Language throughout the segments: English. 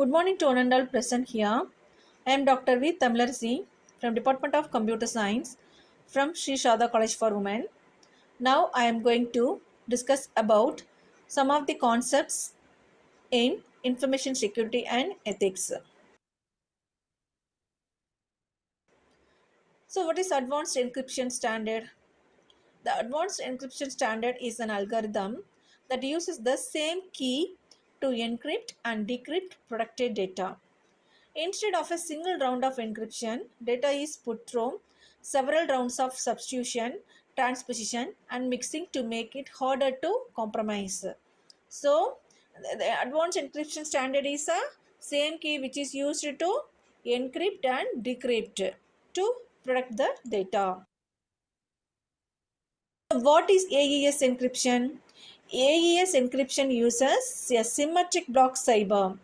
Good morning to one and all present here. I am Dr. V. Thamilarasi from Department of Computer Science from Sri Shada College for Women. Now I am going to discuss about some of the concepts in information security and ethics. So what is advanced encryption standard? The advanced encryption standard is an algorithm that uses the same key to encrypt and decrypt protected data. Instead of a single round of encryption, data is put through several rounds of substitution, transposition, and mixing to make it harder to compromise. So, the advanced encryption standard is a same key which is used to encrypt and decrypt to protect the data. What is AES encryption? AES encryption uses a symmetric block cyber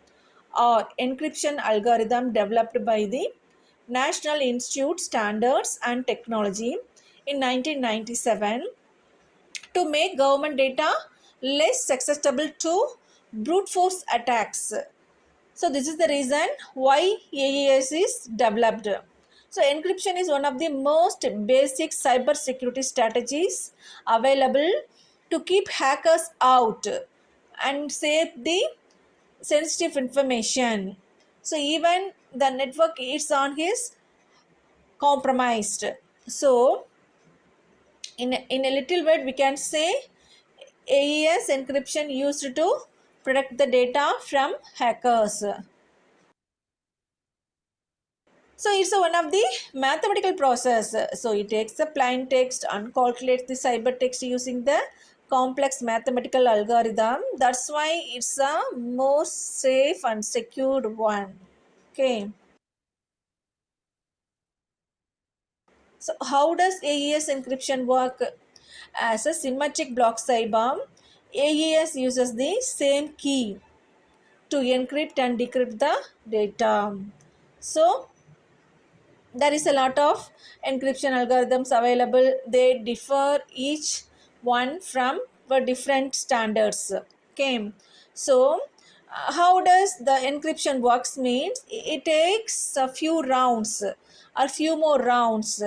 or encryption algorithm developed by the National Institute Standards and Technology in 1997 to make government data less susceptible to brute force attacks. So this is the reason why AES is developed. So encryption is one of the most basic cyber security strategies available to keep hackers out and save the sensitive information. So even the network is on his compromised. So in a little word we can say AES encryption used to protect the data from hackers. So it's one of the mathematical process. So it takes the plain text and calculates the cyber text using the complex mathematical algorithm. That's why it's a most safe and secured one. Okay. So how does AES encryption work? As a symmetric block cyber, AES uses the same key to encrypt and decrypt the data. So there is a lot of encryption algorithms available. They differ each one from the different standards. Okay, so how does the encryption works means it takes a few rounds or few more rounds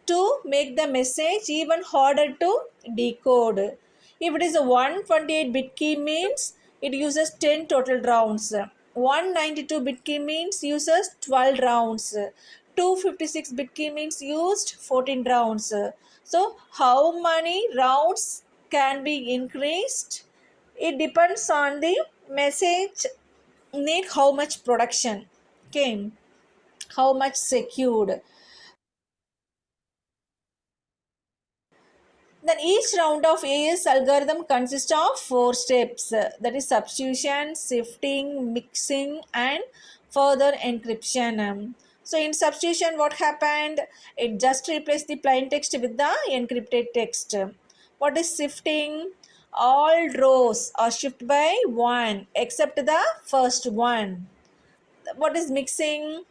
to make the message even harder to decode. If it is a 128 bit key means it uses 10 total rounds. 192 bit key means uses 12 rounds. 256 bit key means used 14 rounds. So how many rounds can be increased? It depends on the message need how much production. Okay, how much secured. Then each round of AES algorithm consists of four steps, that is substitution, shifting, mixing, and further encryption. So in substitution, what happened? It just replaced the plain text with the encrypted text. What is shifting? All rows are shifted by one except the first one. What is mixing?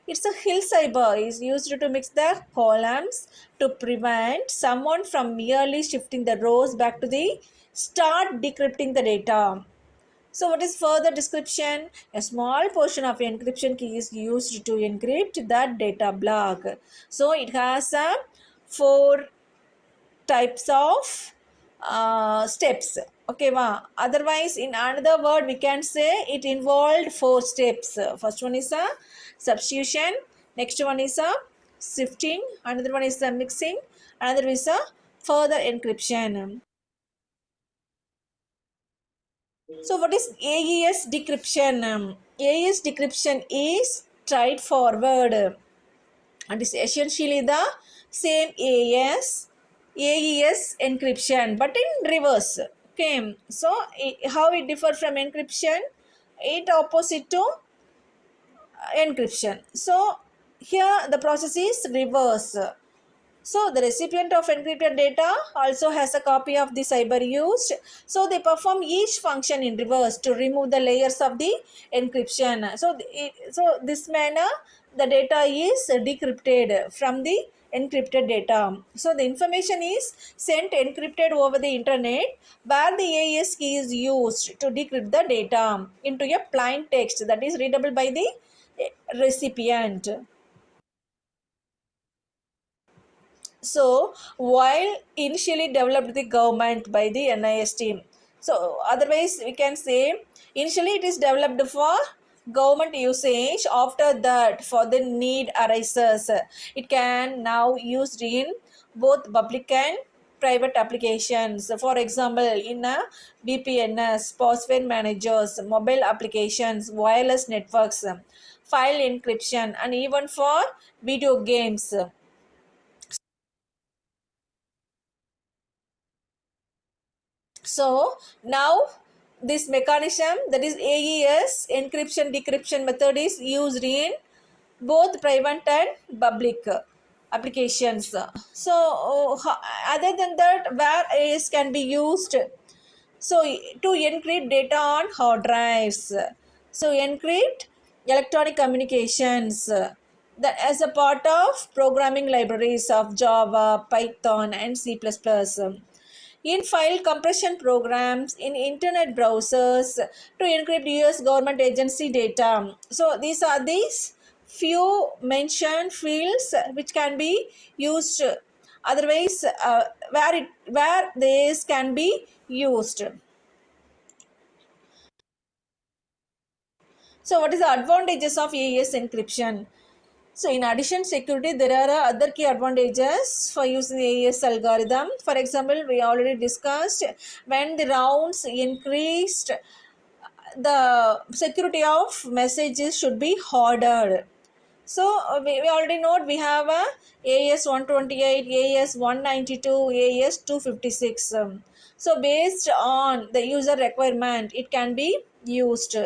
It's a hill cyber is used to mix the columns to prevent someone from merely shifting the rows back to the start decrypting the data. So what is further description? A small portion of encryption key is used to encrypt that data block. So it has a four types of steps. Okay, otherwise in another word we can say it involved four steps. First one is a substitution, next one is a shifting, another one is a mixing, another is a further encryption. So what is AES decryption? AES decryption is straightforward and is essentially the same AES encryption but in reverse. Okay, so how it differ from encryption? It opposite to encryption. So here the process is reverse. So the recipient of encrypted data also has a copy of the cyber used. So they perform each function in reverse to remove the layers of the encryption. So this manner the data is decrypted from the encrypted data. So the information is sent encrypted over the internet, where the AES key is used to decrypt the data into a plain text that is readable by the recipient. So, while initially developed the government by the NIS team, so otherwise we can say initially it is developed for government usage. After that, for the need arises, it can now used in both public and private applications. For example, in a VPNs, password managers, mobile applications, wireless networks, file encryption, and even for video games. So now this mechanism, that is AES encryption decryption method, is used in both private and public applications. So other than that, where AES can be used, so to encrypt data on hard drives, so encrypt electronic communications, that as a part of programming libraries of Java, Python, and C++. In file compression programs, in internet browsers, to encrypt US government agency data. So these are these few mentioned fields which can be used. Otherwise, where this can be used. So what is the advantages of AES encryption? So in addition security, there are other key advantages for using AES algorithm. For example, we already discussed, when the rounds increased, the security of messages should be harder. So we already know we have a AES 128, AES 192, AES 256. So based on the user requirement, it can be used.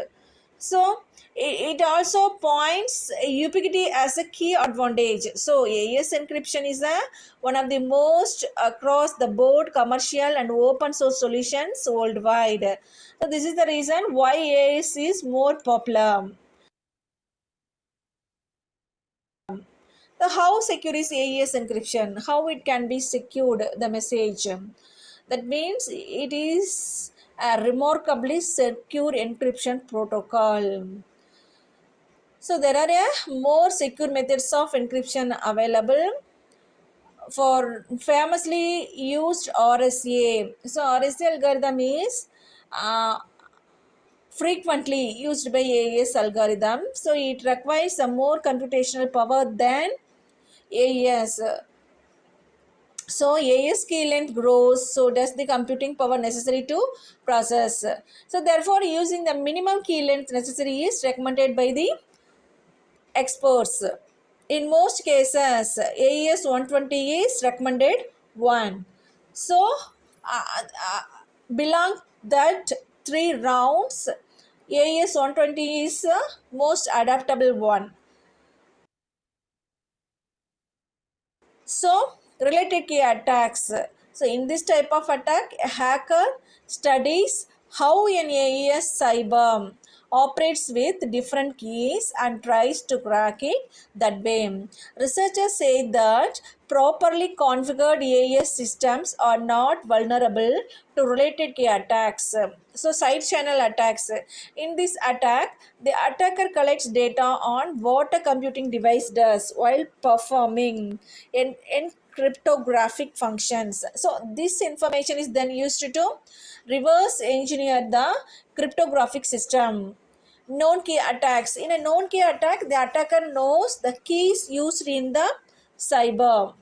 So it also points ubiquity as a key advantage. So AES encryption is one of the most across the board commercial and open source solutions worldwide. So this is the reason why AES is more popular. The how secure is AES encryption? How it can be secured the message? That means it is a remarkably secure encryption protocol. So there are more secure methods of encryption available for famously used RSA. So RSA algorithm is frequently used by AES algorithm. So it requires a more computational power than AES. So AES key length grows, so does the computing power necessary to process. So therefore, using the minimum key length necessary is recommended by the experts. In most cases, AES 120 is recommended 1. So, belong that 3 rounds, AES 120 is most adaptable one. So, related key attacks. So, in this type of attack, a hacker studies how an AES cyber operates with different keys and tries to crack it that way. Researchers say that properly configured AES systems are not vulnerable to related key attacks. So, side channel attacks. In this attack, the attacker collects data on what a computing device does while performing in cryptographic functions. So, this information is then used to reverse engineer the cryptographic system. Known key attacks. In a known key attack, the attacker knows the keys used in the cyber.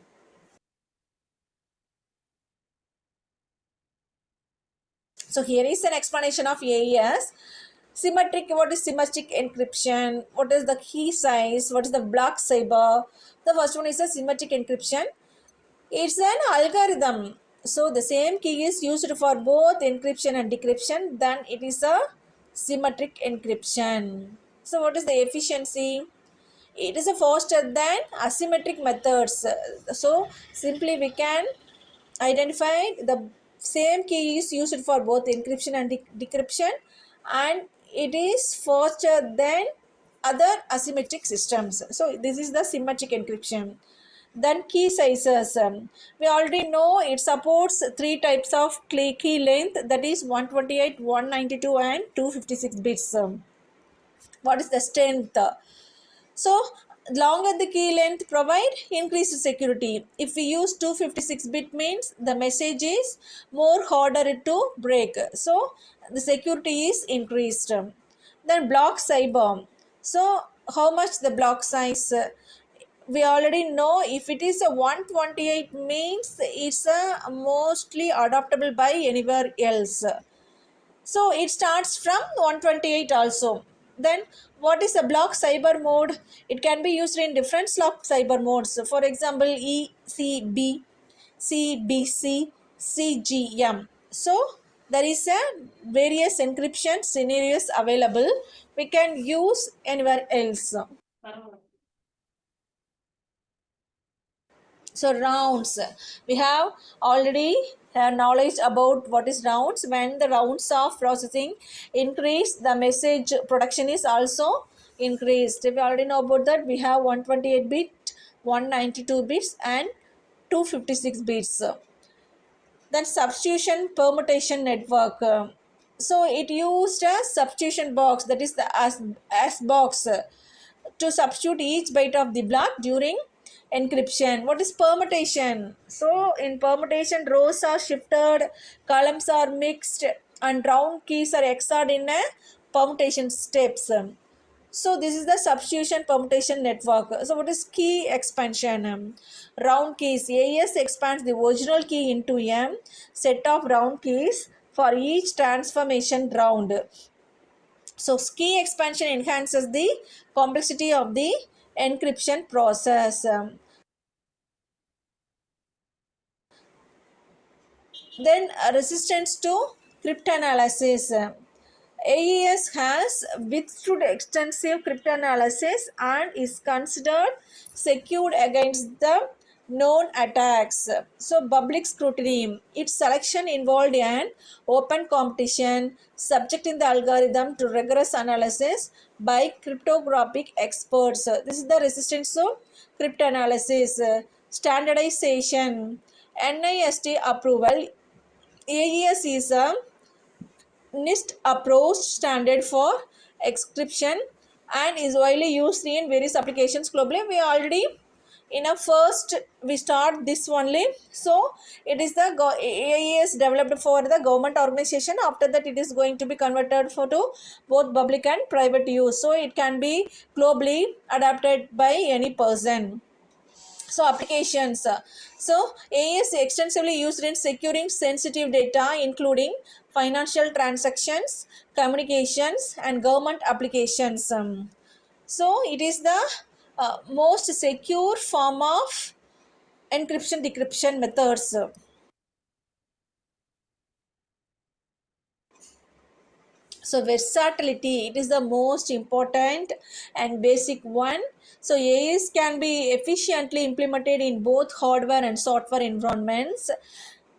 So here is an explanation of AES. Symmetric, what is symmetric encryption? What is the key size? What is the block cyber? The first one is a symmetric encryption. It's an algorithm. So the same key is used for both encryption and decryption. Then it is a symmetric encryption. So what is the efficiency? It is a faster than asymmetric methods. So simply we can identify the same key is used for both encryption and decryption, and it is faster than other asymmetric systems. So this is the symmetric encryption. Then key sizes. We already know it supports three types of key length, that is 128, 192 and 256 bits. What is the strength? So longer the key length provide increased security. If we use 256 bit means the message is more harder to break. So the security is increased. Then block cyber. So how much the block size? We already know if it is a 128 means it's a mostly adaptable by anywhere else. So it starts from 128 also. Then what is a block cyber mode? It can be used in different block cyber modes. For example, ECB, CBC, CGM. So there is a various encryption scenarios available. We can use anywhere else. So rounds, we have already knowledge about what is rounds. When the rounds of processing increase, the message production is also increased. We already know about that. We have 128 bit, 192 bits and 256 bits. Then substitution permutation network. So it used a substitution box, that is the as box, to substitute each byte of the block during encryption. What is permutation? So in permutation, rows are shifted, columns are mixed, and round keys are XORed in a permutation steps. So this is the substitution permutation network. So what is key expansion? Round keys. AES expands the original key into a set of round keys for each transformation round. So key expansion enhances the complexity of the encryption process. Then resistance to cryptanalysis. AES has withstood extensive cryptanalysis and is considered secured against the known attacks. So public scrutiny. Its selection involved an open competition, subjecting the algorithm to rigorous analysis by cryptographic experts. This is the resistance to cryptanalysis. Standardization. NIST approval. AES is a NIST approach standard for encryption and is widely used in various applications globally. We already in a first we start this only. So it is the AES developed for the government organization. After that it is going to be converted for to both public and private use. So it can be globally adapted by any person. So applications. So AI is extensively used in securing sensitive data, including financial transactions, communications, and government applications. So it is the most secure form of encryption decryption methods. So versatility, it is the most important and basic one. So AIs can be efficiently implemented in both hardware and software environments,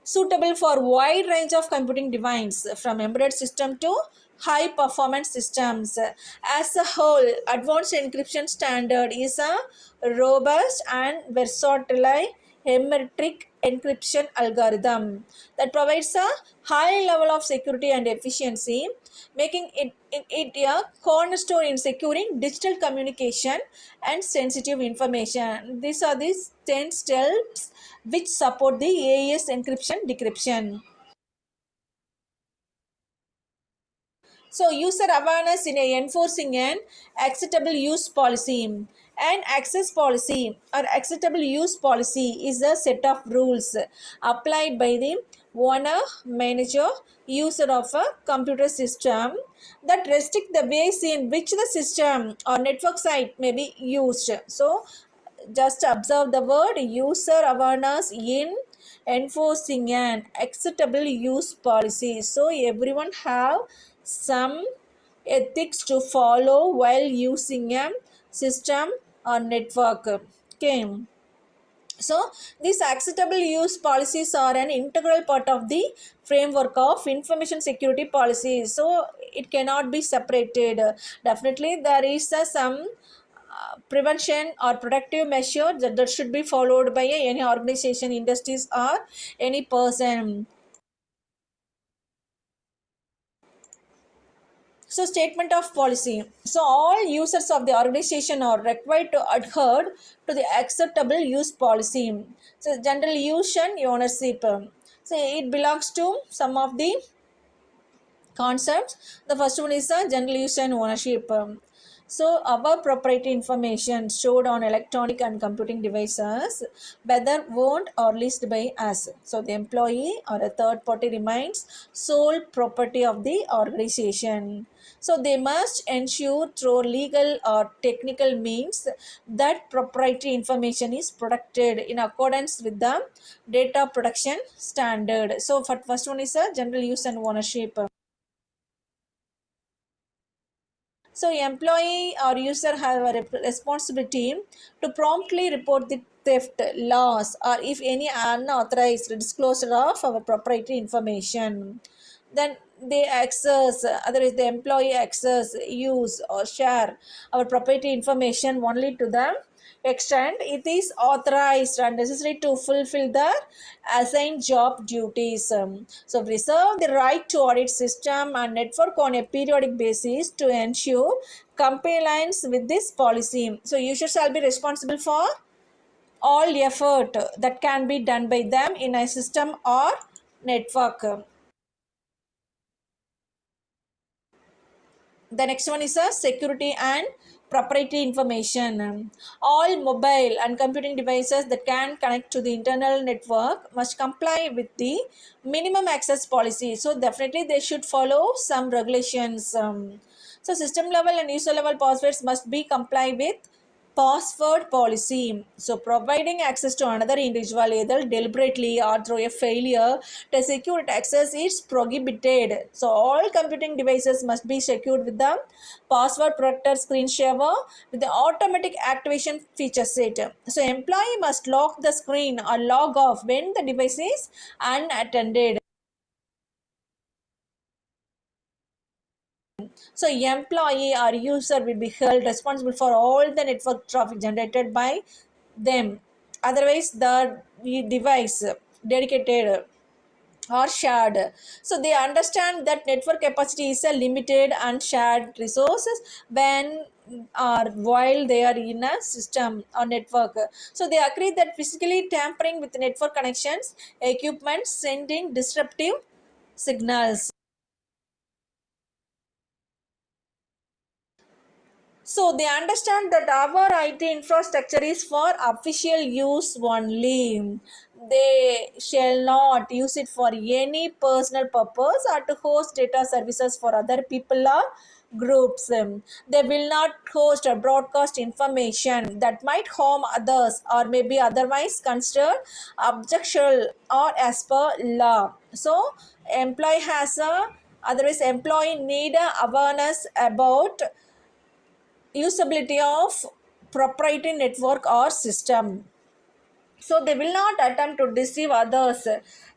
suitable for wide range of computing devices from embedded system to high performance systems. As a whole, advanced encryption standard is a robust and versatile hermetic encryption algorithm that provides a high level of security and efficiency, making it a cornerstone in securing digital communication and sensitive information. These are the 10 steps which support the AES encryption decryption. So user awareness in enforcing an acceptable use policy. An access policy or acceptable use policy is a set of rules applied by the owner, manager, user of a computer system that restrict the ways in which the system or network site may be used. So just observe the word user awareness in enforcing an acceptable use policy. So everyone have some ethics to follow while using a system or network. Okay. So these acceptable use policies are an integral part of the framework of information security policies. So it cannot be separated. Definitely there is some prevention or protective measure that should be followed by any organization, industries, or any person. So, statement of policy. So, all users of the organization are required to adhere to the acceptable use policy. So, general use and ownership. So, it belongs to some of the concepts. The first one is general use and ownership. So, our proprietary information stored on electronic and computing devices, whether owned or leased by us. So, the employee or a third party remains sole property of the organization. So, they must ensure through legal or technical means that proprietary information is protected in accordance with the data protection standard. So, first one is a general use and ownership. So, employee or user have a responsibility to promptly report the theft, loss, or if any unauthorized disclosure of our proprietary information. Then they access, otherwise the employee access, use, or share our proprietary information only to the extent it is authorized and necessary to fulfill the assigned job duties. So, reserve the right to audit system and network on a periodic basis to ensure compliance with this policy. So, users shall be responsible for all effort that can be done by them in a system or network. The next one is a security and proprietary information. All mobile and computing devices that can connect to the internal network must comply with the minimum access policy. So definitely they should follow some regulations. So system level and user level passwords must be comply with password policy. So, providing access to another individual either deliberately or through a failure to secure access is prohibited. So, all computing devices must be secured with the password protector screen saver with the automatic activation feature set. So, employee must lock the screen or log off when the device is unattended. So, employee or user will be held responsible for all the network traffic generated by them. Otherwise, the device dedicated or shared. So, they understand that network capacity is a limited and shared resources when or while they are in a system or network. So, they agree that physically tampering with network connections, equipment, sending disruptive signals. So they understand that our IT infrastructure is for official use only. They shall not use it for any personal purpose or to host data services for other people or groups. They will not host or broadcast information that might harm others or may be otherwise considered objectionable or as per law. So employee has a otherwise employee need a awareness about usability of proprietary network or system. So they will not attempt to deceive others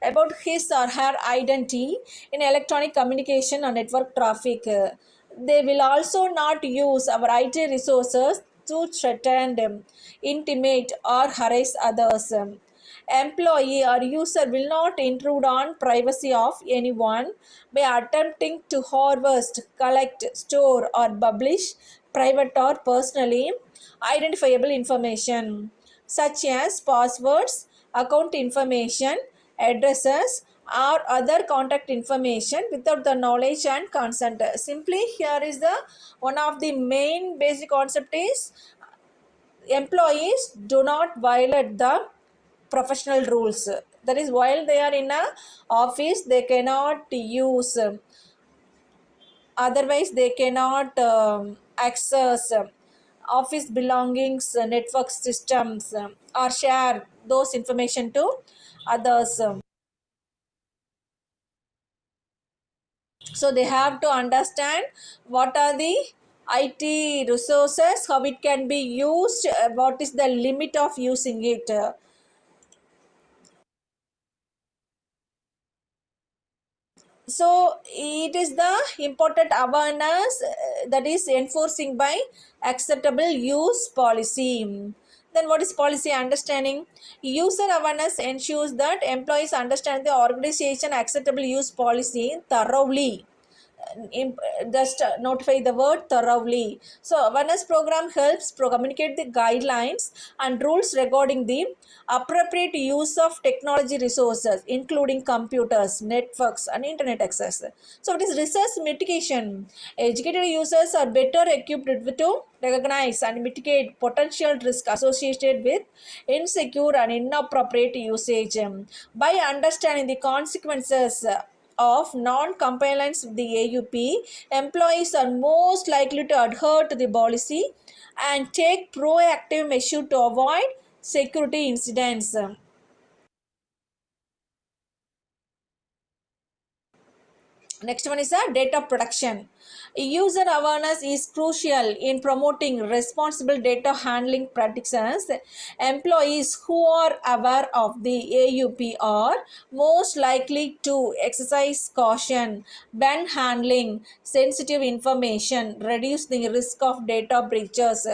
about his or her identity in electronic communication or network traffic. They will also not use our IT resources to threaten them, intimidate, or harass others. Employee or user will not intrude on privacy of anyone by attempting to harvest, collect, store, or publish private or personally identifiable information such as passwords, account information, addresses, or other contact information without the knowledge and consent. Simply, here is the one of the main basic concept is employees do not violate the professional rules. That is, while they are in a office, they cannot use. Otherwise, they cannot access office belongings, network systems, or share those information to others. So they have to understand what are the IT resources, how it can be used, what is the limit of using it. So it is the important awareness that is enforcing by acceptable use policy. Then what is policy understanding? User awareness ensures that employees understand the organization acceptable use policy thoroughly. Just notify the word thoroughly. So awareness program helps communicate the guidelines and rules regarding the appropriate use of technology resources, including computers, networks, and internet access. So it is resource mitigation. Educated users are better equipped to recognize and mitigate potential risk associated with insecure and inappropriate usage. By understanding the consequences of non-compliance with the AUP, employees are most likely to adhere to the policy and take proactive measures to avoid security incidents. Next one is data protection. User awareness is crucial in promoting responsible data handling practices. Employees who are aware of the AUP are most likely to exercise caution when handling sensitive information, reduce the risk of data breaches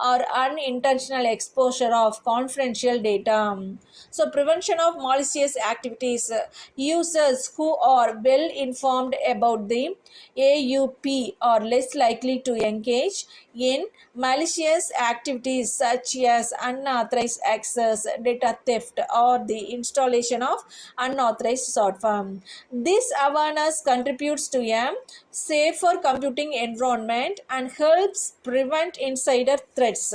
or unintentional exposure of confidential data. So, prevention of malicious activities. Users who are well informed about the AUP are less likely to engage in malicious activities such as unauthorized access, data theft, or the installation of unauthorized software. This awareness contributes to a safer computing environment and helps prevent insider threats.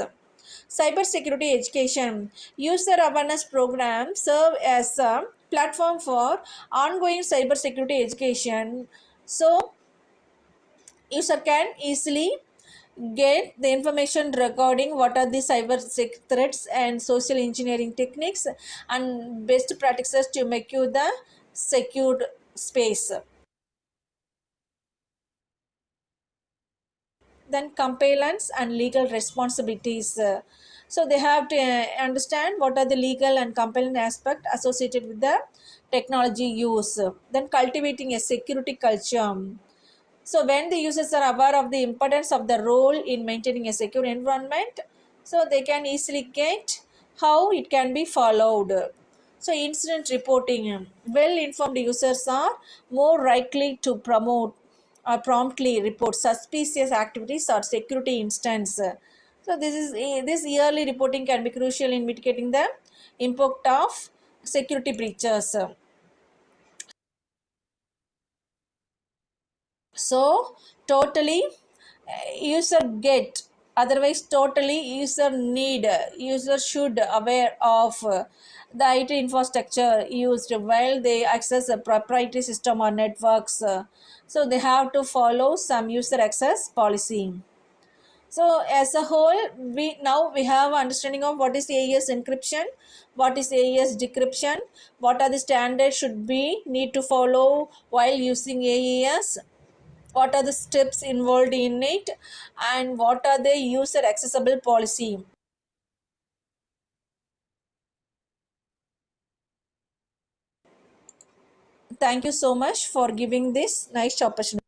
Cybersecurity education. User awareness programs serve as a platform for ongoing cybersecurity education. So, user can easily get the information regarding what are the threats and social engineering techniques and best practices to make you the secured space. Then compliance and legal responsibilities. So they have to understand what are the legal and compliance aspect associated with the technology use. Then cultivating a security culture. So when the users are aware of the importance of the role in maintaining a secure environment, so they can easily get how it can be followed. So incident reporting. Well informed users are more likely to promote or promptly report suspicious activities or security incidents. So this yearly reporting can be crucial in mitigating the impact of security breaches. So totally user get, otherwise totally user need, user should aware of the IT infrastructure used while they access a proprietary system or networks. So they have to follow some user access policy. So as a whole, we have understanding of what is AES encryption, what is AES decryption, what are the standards should be need to follow while using AES, what are the steps involved in it, and what are the user accessible policy. Thank you so much for giving this nice opportunity.